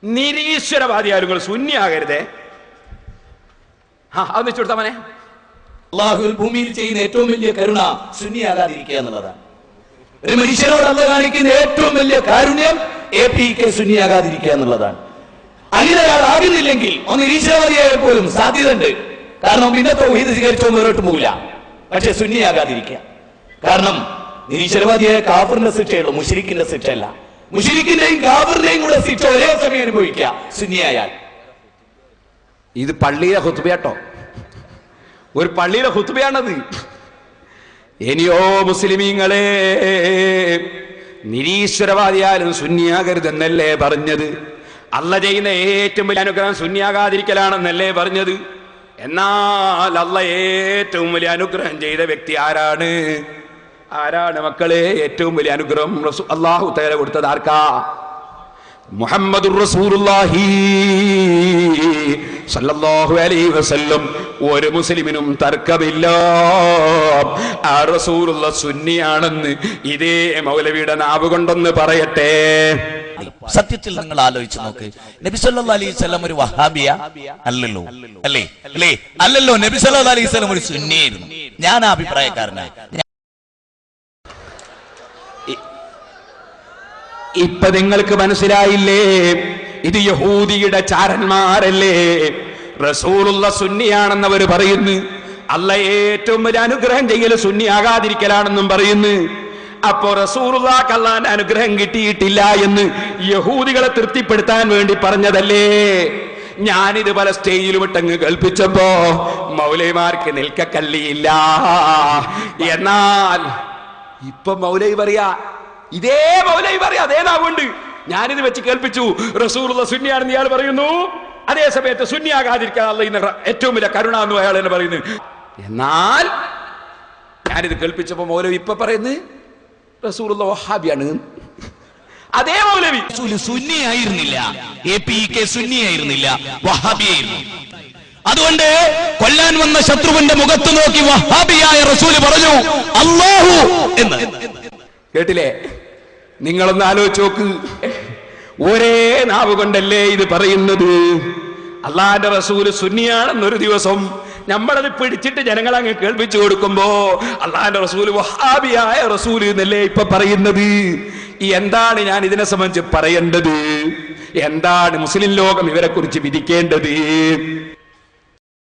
നിരീശ്വരവാദിയാലും സുന്നിയാകരുതേ. അതൊന്ന് വെച്ചുകൊടുത്താ മനെ. അള്ളാഹു ഭൂമിയിൽ ചെയ്യുന്ന ഏറ്റവും വലിയ കരുണ സുന്നിയാകാതിരിക്കുക എന്നുള്ളതാണ്. ഒരു മനുഷ്യനോട് അള്ളാഹു കാണിക്കുന്ന ഏറ്റവും വലിയ കാരുണ്യം APK സുന്നിയാകാതിരിക്കുക എന്നുള്ളതാണ്. അങ്ങനെ അയാൾ ആകുന്നില്ലെങ്കിൽ ഒന്ന് നിരീശ്വരവാദിയായാൽ പോലും സാധ്യത ഉണ്ട്. കാരണം പിന്നെ തൗഹീദ് സ്വീകരിച്ചോ മുന്നോട്ട് പോകില്ല. പക്ഷെ സുന്നിയാകാതിരിക്കുക. കാരണം നിരീശ്വരവാദിയായ കാഫിറിന്റെ ശിക്ഷയുള്ളൂ, മുശ്രിക്കിന്റെ ശിക്ഷയല്ല. മുശ്രിക്കിന്റെയും കാഫിറിന്റെയും കൂടെ ശിക്ഷ ഒരേ സമയം അനുഭവിക്കുക സുന്നിയായാൽ. ഇത് പള്ളിയിലെ ഖുത്ബയാട്ടോ, ഒരു പള്ളിയിലെ ഖുത്ബയാണത്. ഇനിയോ മുസ്ലിമീങ്ങളെ, നിരീശ്വരവാദിയാലും സുന്നിയാകരുതെന്നല്ലേ പറഞ്ഞത്? അല്ല ചെയ്യുന്ന ഏറ്റവും വലിയ അനുഗ്രഹം സുന്നിയാകാതിരിക്കലാണെന്നല്ലേ പറഞ്ഞത്? എന്നാൽ അല്ല ഏറ്റവും വലിയ അനുഗ്രഹം ചെയ്ത വ്യക്തി ആരാണ്? ആരാണ് മക്കളെ ഏറ്റവും വലിയ അനുഗ്രഹം അല്ലാഹു തആല കൊടുത്തത്? ആർക്കാ? മുഹമ്മദുർ റസൂലുള്ളാഹി സല്ലല്ലാഹു അലൈഹി വസല്ലം. ഒരു മുസ്ലിമിനും തർക്കമില്ല ആ റസൂലുള്ള സുന്നിയാണെന്ന്. ഇതേ മൗലവിയുടെ നാവ് കൊണ്ടൊന്ന് പറയട്ടെ. സത്യത്തിൽ നിങ്ങൾ ആലോചിച്ച് നോക്ക്, നബി സല്ലല്ലാഹു അലൈഹി വസല്ലം ഒരു വഹാബിയ അല്ലല്ലോ, അല്ലേ? അല്ലല്ലോ. നബി സല്ലല്ലാഹു അലൈഹി വസല്ലം ഒരു സുന്നിയായിരുന്നു. ഞാൻ ആ അഭിപ്രായക്കാരനാണ്. ഇപ്പൊ നിങ്ങൾക്ക് മനസ്സിലായില്ലേ? ഇത് യഹൂദിയുടെ ചാരന്മാരല്ലേ? റസൂലുള്ള സുന്നിയാണെന്നവർ പറയുന്നു. അല്ല ഏറ്റവും വലിയ അനുഗ്രഹം ചെയ്യൽ സുന്നിയാകാതിരിക്കലാണെന്നും പറയുന്നു. അപ്പോ റസൂലുള്ളാഹിക്ക് അല്ലാഹുവിന്റെ അനുഗ്രഹം കിട്ടിയിട്ടില്ല എന്ന് യഹൂദികളെ തൃപ്തിപ്പെടുത്താൻ വേണ്ടി പറഞ്ഞതല്ലേ? ഞാനിത് പല സ്റ്റേജിൽ വിട്ടങ്ങ് കൽപ്പിച്ചപ്പോ മൗലവിമാർക്ക് നിൽക്കക്കല്ലിയില്ല. എന്നാൽ ഇപ്പൊ മൗലവി പറയാ, ഇതേ മൗലവി പറയാ, അതേ നാവുണ്ട്, ഞാനിത് വെച്ച് കേൾപ്പിച്ചു റസൂലുള്ള സുന്നിയാണെന്ന് ഇയാൾ പറയുന്നു. അതേ സമയത്ത് സുന്നിയാകാതിരിക്കാൻ അല്ലാഹ് ഏറ്റവും വലിയ കരുണ എന്ന് അയാൾ തന്നെ പറയുന്നു. എന്നാൽ ഞാനിത് കേൾപ്പിച്ചപ്പോ മൗലവി ഇപ്പൊ പറയുന്നത് റസൂലുള്ള വഹാബിയാണ്. അതേ മൗലവി സുന്നിയായിരുന്നില്ല, APK സുന്നിയായിരുന്നില്ല, വഹാബിയായിരുന്നു. അതുകൊണ്ട് കൊല്ലാൻ വന്ന ശത്രുവിന്റെ മുഖത്ത് നോക്കി വഹാബിയായ റസൂൽ പറഞ്ഞു അല്ലാഹു എന്ന്. കേട്ടില്ലേ? നിങ്ങളൊന്ന് ആലോചിച്ച് നോക്ക്. ഒരേ നാവ് കൊണ്ടല്ലേ ഇത് പറയുന്നത്? അള്ളാന്റെ റസൂല് സുന്നിയാണെന്നൊരു ദിവസം നമ്മളത് പിടിച്ചിട്ട് ജനങ്ങളങ്ങ് കേൾപ്പിച്ചു കൊടുക്കുമ്പോ അള്ളാന്റെ റസൂല് വഹാബിയായ റസൂല് എന്നല്ലേ ഇപ്പൊ പറയുന്നത്? എന്താണ് ഞാൻ ഇതിനെ സംബന്ധിച്ച് പറയേണ്ടത്? എന്താണ് മുസ്ലിം ലോകം ഇവരെ കുറിച്ച് വിധിക്കേണ്ടത്?